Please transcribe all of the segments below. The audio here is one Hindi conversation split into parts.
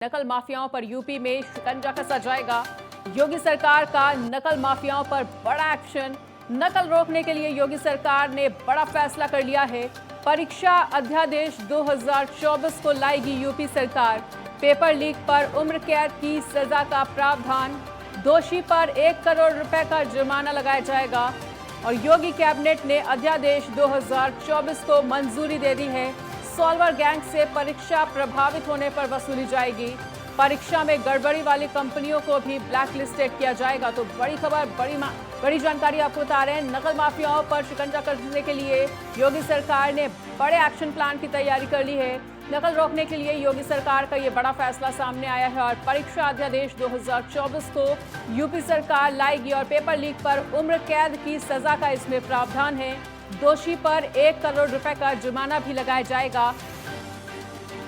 नकल माफियाओं पर यूपी में शिकंजा कसा जाएगा। योगी सरकार का नकल माफियाओं पर बड़ा एक्शन। नकल रोकने के लिए योगी सरकार ने बड़ा फैसला कर लिया है। परीक्षा अध्यादेश 2024 को लाएगी यूपी सरकार। पेपर लीक पर उम्र कैद की सजा का प्रावधान। दोषी पर 1 करोड़ रुपए का जुर्माना लगाया जाएगा। और योगी कैबिनेट ने अध्यादेश 2024 को मंजूरी दे दी है। सॉल्वर गैंग से परीक्षा प्रभावित होने पर वसूली जाएगी। परीक्षा में गड़बड़ी वाली कंपनियों को भी ब्लैक लिस्टेड किया जाएगा। तो बड़ी खबर, बड़ी जानकारी आपको बता रहे हैं। नकल माफियाओं पर शिकंजा कसने के लिए योगी सरकार ने बड़े एक्शन प्लान की तैयारी कर ली है। नकल रोकने के लिए योगी सरकार का ये बड़ा फैसला सामने आया है और परीक्षा अध्यादेश 2024 को यूपी सरकार लाएगी और पेपर लीक पर उम्र कैद की सजा का इसमें प्रावधान है। दोषी पर 1 करोड़ रुपए का जुर्माना भी लगाया जाएगा।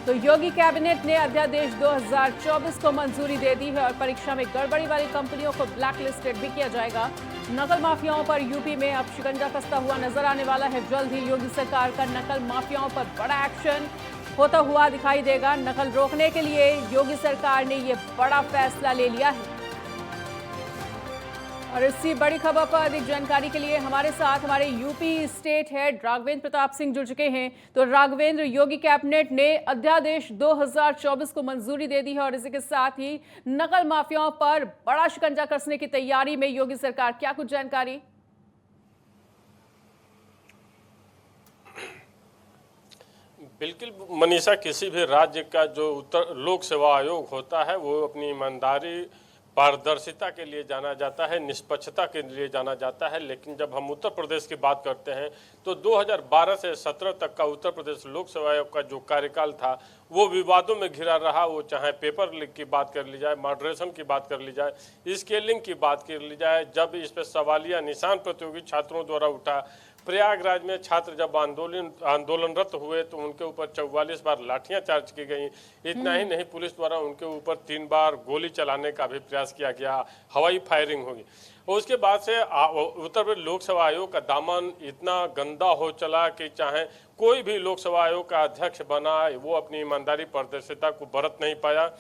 तो योगी कैबिनेट ने अध्यादेश 2024 को मंजूरी दे दी है और परीक्षा में गड़बड़ी वाली कंपनियों को ब्लैक लिस्टेड भी किया जाएगा। नकल माफियाओं पर यूपी में अब शिकंजा कसता हुआ नजर आने वाला है। जल्द ही योगी सरकार का नकल माफियाओं पर बड़ा एक्शन होता हुआ दिखाई देगा। नकल रोकने के लिए योगी सरकार ने ये बड़ा फैसला ले लिया है। और इसी बड़ी खबर पर अधिक जानकारी के लिए हमारे साथ हमारे UP state head Raghavendra Pratap Singh जुड़ चुके हैं। तो राघवेंद्र, योगी कैबिनेट ने अध्यादेश 2024 को मंजूरी दे दी है और इसी के साथ ही नकल माफियाओं पर बड़ा शिकंजा कसने की तैयारी में योगी सरकार, क्या कुछ जानकारी? बिल्कुल मनीषा, किसी भी राज्य का जो लोक सेवा आयोग होता है वो अपनी ईमानदारी, पारदर्शिता के लिए जाना जाता है, निष्पक्षता के लिए जाना जाता है। लेकिन जब हम उत्तर प्रदेश की बात करते हैं तो 2012 से 17 तक का उत्तर प्रदेश लोक सेवा आयोग का जो कार्यकाल था वो विवादों में घिरा रहा। वो चाहे पेपर लीक की बात कर ली जाए, मॉडरेशन की बात कर ली जाए, स्केलिंग की बात कर ली जाए, जब इस पर सवालिया निशान प्रतियोगी छात्रों द्वारा उठा। प्रयागराज में छात्र जब आंदोलनरत हुए तो उनके ऊपर 44 बार लाठियां चार्ज की गई। इतना ही नहीं, पुलिस द्वारा उनके ऊपर 3 बार गोली चलाने का भी प्रयास किया गया, हवाई फायरिंग होगी। और उसके बाद से उत्तर प्रदेश लोक सेवा आयोग का दामन इतना गंदा हो चला कि चाहे कोई भी लोक सेवा आयोग का अध्यक्ष बना, वो अपनी ईमानदारी पारदर्शिता को बरत नहीं पाया।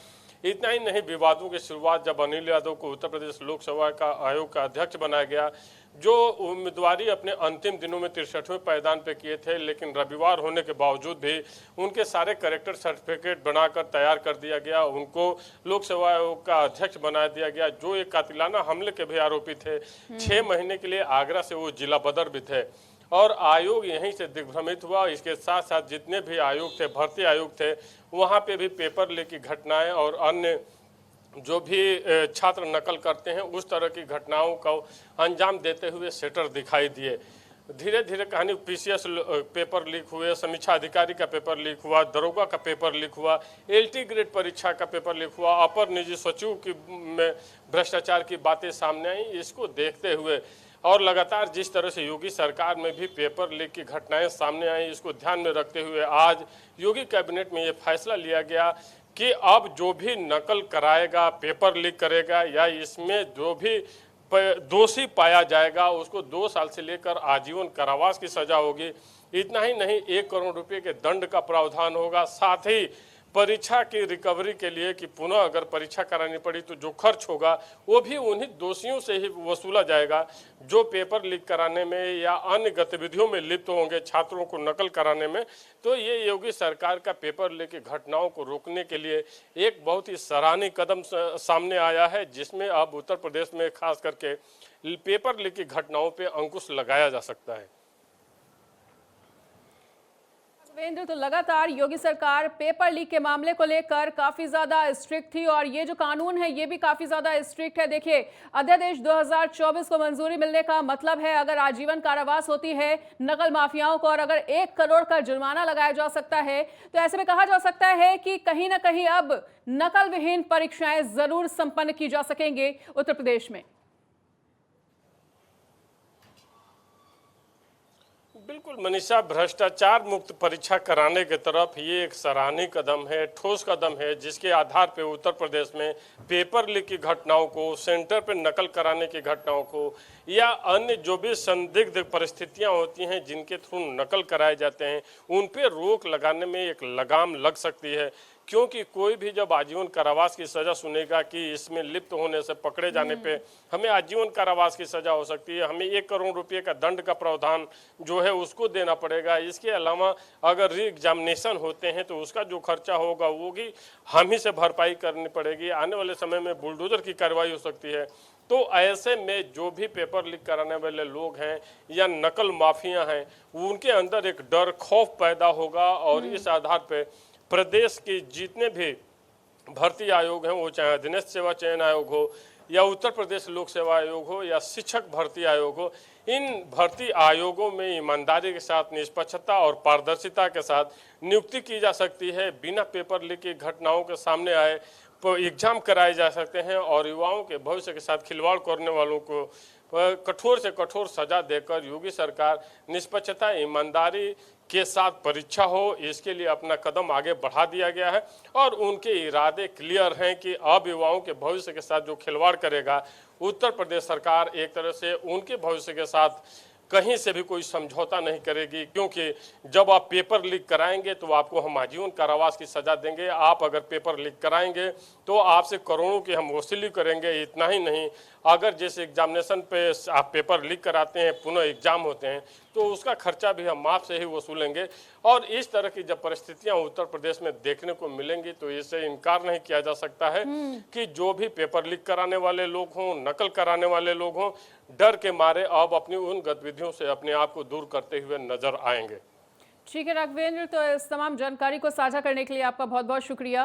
इतना ही नहीं, विवादों की शुरुआत जब अनिल यादव को उत्तर प्रदेश लोक सेवा का आयोग का अध्यक्ष बनाया गया, जो उम्मीदवारी अपने अंतिम दिनों में 63वें पायदान पे किए थे, लेकिन रविवार होने के बावजूद भी उनके सारे करेक्टर सर्टिफिकेट बनाकर तैयार कर दिया गया। उनको लोक सेवा आयोग का अध्यक्ष बना दिया गया। जो एक कातिलाना हमले के भी आरोपी थे, 6 महीने के लिए आगरा से वो जिला बदर भी थे और आयोग यहीं से दिग्भ्रमित हुआ। इसके साथ साथ जितने भी आयोग थे, भर्ती आयोग थे, वहाँ पे भी पेपर लीक की घटनाएं और अन्य जो भी छात्र नकल करते हैं उस तरह की घटनाओं को अंजाम देते हुए सेटर दिखाई दिए। धीरे धीरे कहानी पीसीएस पेपर लीक हुए, समीक्षा अधिकारी का पेपर लीक हुआ, दरोगा का पेपर लीक हुआ, एलटी ग्रेड परीक्षा का पेपर लीक हुआ, अपर निजी सचिव की में भ्रष्टाचार की बातें सामने आई। इसको देखते हुए और लगातार जिस तरह से योगी सरकार में भी पेपर लीक की घटनाएं सामने आई, इसको ध्यान में रखते हुए आज योगी कैबिनेट में ये फैसला लिया गया कि अब जो भी नकल कराएगा, पेपर लीक करेगा या इसमें जो भी दोषी पाया जाएगा उसको 2 साल से लेकर आजीवन कारावास की सजा होगी। इतना ही नहीं, 1 करोड़ रुपए के दंड का प्रावधान होगा। साथ ही परीक्षा की रिकवरी के लिए कि पुनः अगर परीक्षा करानी पड़ी तो जो खर्च होगा वो भी उन्हीं दोषियों से ही वसूला जाएगा जो पेपर लीक कराने में या अन्य गतिविधियों में लिप्त होंगे, छात्रों को नकल कराने में। तो ये योगी सरकार का पेपर लीक की घटनाओं को रोकने के लिए एक बहुत ही सराहनीय कदम सामने आया है, जिसमें अब उत्तर प्रदेश में खास करके पेपर लीक की घटनाओं पर अंकुश लगाया जा सकता है। तो लगातार योगी सरकार पेपर लीक के मामले को लेकर काफी ज्यादा स्ट्रिक्ट थी और ये जो कानून है ये भी काफी ज्यादा स्ट्रिक्ट है। देखिए, अध्यादेश 2024 को मंजूरी मिलने का मतलब है अगर आजीवन कारावास होती है नकल माफियाओं को और अगर 1 करोड़ का जुर्माना लगाया जा सकता है, तो ऐसे में कहा जा सकता है कि कहीं ना कहीं अब नकल विहीन परीक्षाएं जरूर संपन्न की जा सकेंगे उत्तर प्रदेश में। बिल्कुल मनीषा, भ्रष्टाचार मुक्त परीक्षा कराने की तरफ ये एक सराहनीय कदम है, ठोस कदम है, जिसके आधार पर उत्तर प्रदेश में पेपर लीक की घटनाओं को, सेंटर पर नकल कराने की घटनाओं को या अन्य जो भी संदिग्ध परिस्थितियां होती हैं जिनके थ्रू नकल कराए जाते हैं उन पे रोक लगाने में एक लगाम लग सकती है। क्योंकि कोई भी जब आजीवन कारावास की सजा सुनेगा कि इसमें लिप्त होने से पकड़े जाने पे हमें आजीवन कारावास की सजा हो सकती है, हमें 1 करोड़ रुपए का दंड का प्रावधान जो है उसको देना पड़ेगा। इसके अलावा अगर री एग्जामिनेशन होते हैं तो उसका जो खर्चा होगा वो भी हम ही से भरपाई करनी पड़ेगी। आने वाले समय में बुलडोजर की कार्रवाई हो सकती है। तो ऐसे में जो भी पेपर लीक कराने वाले लोग हैं या नकल माफिया हैं, उनके अंदर एक डर खौफ पैदा होगा और इस आधार पे प्रदेश के जितने भी भर्ती आयोग हैं, वो चाहे अधीनस्थ सेवा चयन आयोग हो या उत्तर प्रदेश लोक सेवा आयोग हो या शिक्षक भर्ती आयोग हो, इन भर्ती आयोगों में ईमानदारी के साथ, निष्पक्षता और पारदर्शिता के साथ नियुक्ति की जा सकती है। बिना पेपर लीक की घटनाओं के सामने आए एग्जाम कराए जा सकते हैं और युवाओं के भविष्य के साथ खिलवाड़ करने वालों को कठोर से कठोर सजा देकर योगी सरकार निष्पक्षता, ईमानदारी के साथ परीक्षा हो, इसके लिए अपना कदम आगे बढ़ा दिया गया है और उनके इरादे क्लियर हैं कि अब युवाओं के भविष्य के साथ जो खिलवाड़ करेगा, उत्तर प्रदेश सरकार एक तरह से उनके भविष्य के साथ कहीं से भी कोई समझौता नहीं करेगी। क्योंकि जब आप पेपर लीक कराएंगे तो आपको हम आजीवन कारावास की सजा देंगे। आप अगर पेपर लीक कराएंगे तो आपसे करोड़ों की हम वसूली करेंगे। इतना ही नहीं, अगर जैसे एग्जामिनेशन पे आप पेपर लीक कराते हैं, पुनः एग्जाम होते हैं, तो उसका खर्चा भी हम आपसे ही वसूलेंगे। और इस तरह की जब परिस्थितियां उत्तर प्रदेश में देखने को मिलेंगी तो इससे इनकार नहीं किया जा सकता है कि जो भी पेपर लीक कराने वाले लोग हों, नकल कराने वाले लोग हों, डर के मारे अब अपनी उन गतिविधियों से अपने आप को दूर करते हुए नजर आएंगे। ठीक है राघवेंद्र, तो इस तमाम जानकारी को साझा करने के लिए आपका बहुत बहुत शुक्रिया।